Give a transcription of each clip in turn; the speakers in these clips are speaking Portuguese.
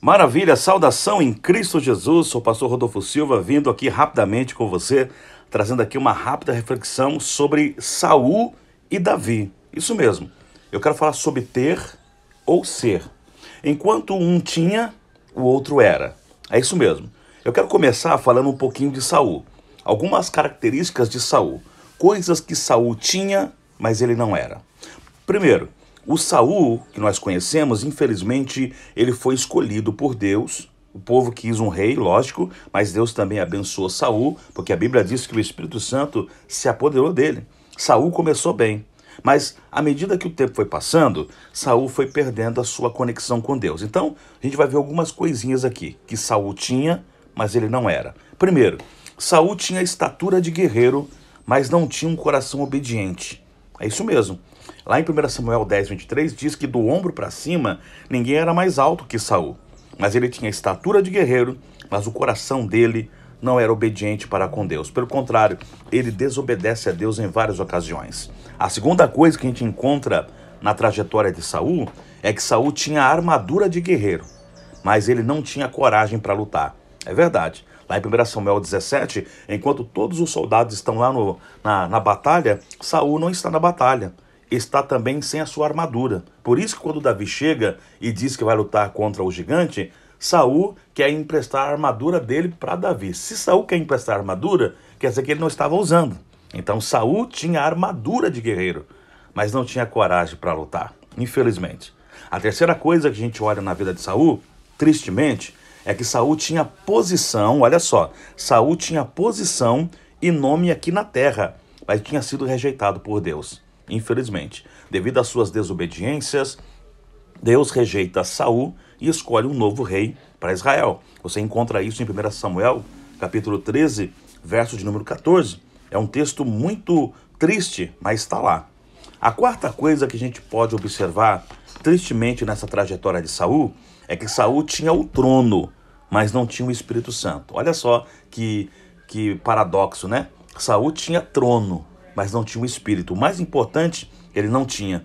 Maravilha, saudação em Cristo Jesus, sou o pastor Rodolfo Silva, vindo aqui rapidamente com você, trazendo aqui uma rápida reflexão sobre Saul e Davi. Isso mesmo, eu quero falar sobre ter ou ser. Enquanto um tinha, o outro era. É isso mesmo. Eu quero começar falando um pouquinho de Saul. Algumas características de Saul, coisas que Saul tinha, mas ele não era. Primeiro, o Saul, que nós conhecemos, infelizmente, ele foi escolhido por Deus. O povo quis um rei, lógico, mas Deus também abençoou Saul, porque a Bíblia diz que o Espírito Santo se apoderou dele. Saul começou bem, mas à medida que o tempo foi passando, Saul foi perdendo a sua conexão com Deus. Então, a gente vai ver algumas coisinhas aqui que Saul tinha, mas ele não era. Primeiro, Saul tinha a estatura de guerreiro, mas não tinha um coração obediente. É isso mesmo. Lá em 1 Samuel 10, 23, diz que do ombro para cima, ninguém era mais alto que Saul. Mas ele tinha a estatura de guerreiro, mas o coração dele não era obediente para com Deus. Pelo contrário, ele desobedece a Deus em várias ocasiões. A segunda coisa que a gente encontra na trajetória de Saul é que Saul tinha a armadura de guerreiro, mas ele não tinha coragem para lutar. É verdade. Lá em 1 Samuel 17, enquanto todos os soldados estão lá na batalha, Saul não está na batalha. Está também sem a sua armadura. Por isso que quando Davi chega e diz que vai lutar contra o gigante, Saul quer emprestar a armadura dele para Davi. Se Saul quer emprestar a armadura, quer dizer que ele não estava usando. Então Saul tinha a armadura de guerreiro, mas não tinha coragem para lutar, infelizmente. A terceira coisa que a gente olha na vida de Saul, tristemente, é que Saul tinha posição, olha só, Saul tinha posição e nome aqui na terra, mas tinha sido rejeitado por Deus. Infelizmente, devido às suas desobediências, Deus rejeita Saul e escolhe um novo rei para Israel. Você encontra isso em 1 Samuel, capítulo 13, verso de número 14. É um texto muito triste, mas está lá. A quarta coisa que a gente pode observar, tristemente, nessa trajetória de Saul, é que Saul tinha o trono, mas não tinha o Espírito Santo. Olha só que paradoxo, né? Saul tinha trono, mas não tinha o Espírito. O mais importante, ele não tinha.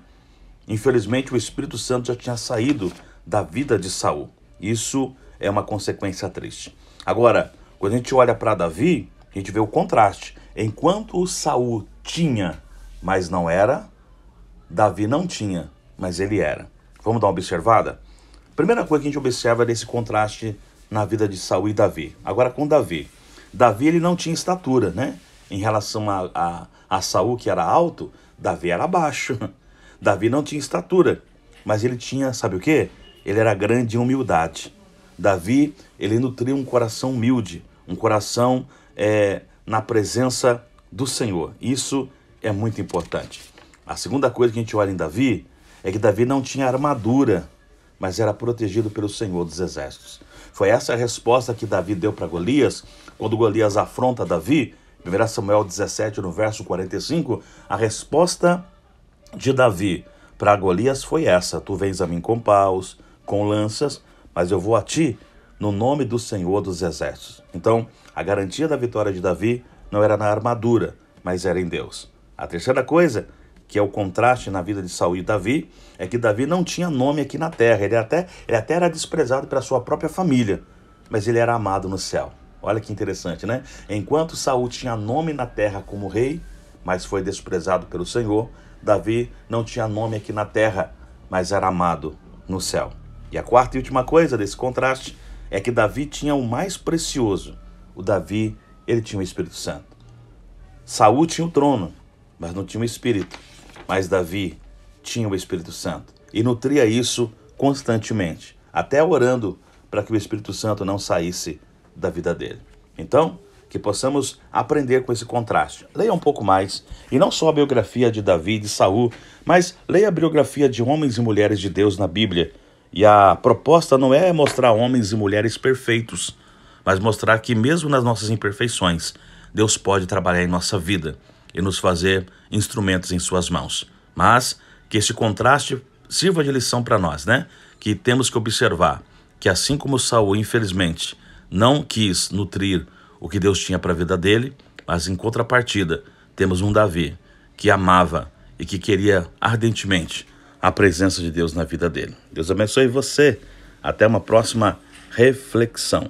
Infelizmente, o Espírito Santo já tinha saído da vida de Saul. Isso é uma consequência triste. Agora, quando a gente olha para Davi, a gente vê o contraste. Enquanto Saul tinha, mas não era, Davi não tinha, mas ele era. Vamos dar uma observada? Primeira coisa que a gente observa é desse contraste na vida de Saul e Davi. Agora com Davi. Davi ele não tinha estatura, né? Em relação a Saul, que era alto, Davi era baixo. Davi não tinha estatura, mas ele tinha, sabe o quê? Ele era grande em humildade. Davi, ele nutria um coração humilde, um coração na presença do Senhor. Isso é muito importante. A segunda coisa que a gente olha em Davi é que Davi não tinha armadura, mas era protegido pelo Senhor dos Exércitos. Foi essa a resposta que Davi deu para Golias, quando Golias afronta Davi. 1 Samuel 17, no verso 45, a resposta de Davi para Golias foi essa: tu vens a mim com paus, com lanças, mas eu vou a ti no nome do Senhor dos Exércitos. Então, a garantia da vitória de Davi não era na armadura, mas era em Deus. A terceira coisa, que é o contraste na vida de Saul e Davi, é que Davi não tinha nome aqui na terra. Ele até era desprezado pela sua própria família, mas ele era amado no céu. Olha que interessante, né? Enquanto Saul tinha nome na terra como rei, mas foi desprezado pelo Senhor, Davi não tinha nome aqui na terra, mas era amado no céu. E a quarta e última coisa desse contraste é que Davi tinha o mais precioso. O Davi, ele tinha o Espírito Santo. Saul tinha o trono, mas não tinha o Espírito. Mas Davi tinha o Espírito Santo e nutria isso constantemente, até orando para que o Espírito Santo não saísse da vida dele. Então, que possamos aprender com esse contraste. Leia um pouco mais, e não só a biografia de Davi e de Saul, mas leia a biografia de homens e mulheres de Deus na Bíblia. E a proposta não é mostrar homens e mulheres perfeitos, mas mostrar que mesmo nas nossas imperfeições, Deus pode trabalhar em nossa vida e nos fazer instrumentos em suas mãos. Mas que esse contraste sirva de lição para nós, né? Que temos que observar que assim como Saul, infelizmente, não quis nutrir o que Deus tinha para a vida dele, mas em contrapartida temos um Davi que amava e que queria ardentemente a presença de Deus na vida dele. Deus abençoe você. Até uma próxima reflexão.